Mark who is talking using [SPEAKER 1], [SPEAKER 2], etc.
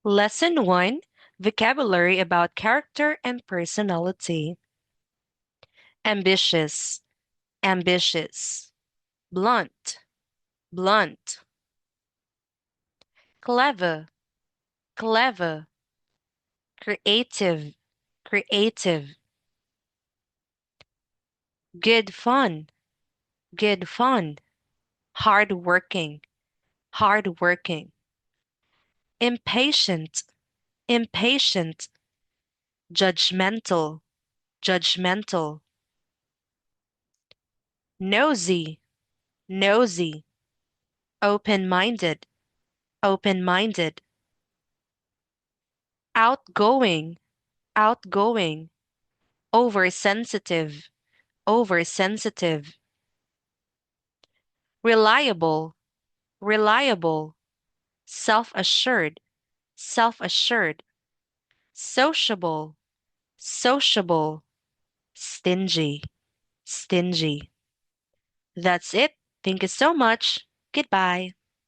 [SPEAKER 1] Lesson 1, Vocabulary about Character and Personality. Ambitious, ambitious. Blunt, blunt. Clever, clever. Creative, creative. Good fun, good fun. Hardworking, hardworking. Impatient, impatient. Judgmental, judgmental. Nosy, nosy. Open-minded, open-minded. Outgoing, outgoing. Oversensitive, oversensitive. Reliable, reliable. Self-assured, self-assured. Sociable, sociable. Stingy, stingy. That's it. Thank you so much. Goodbye.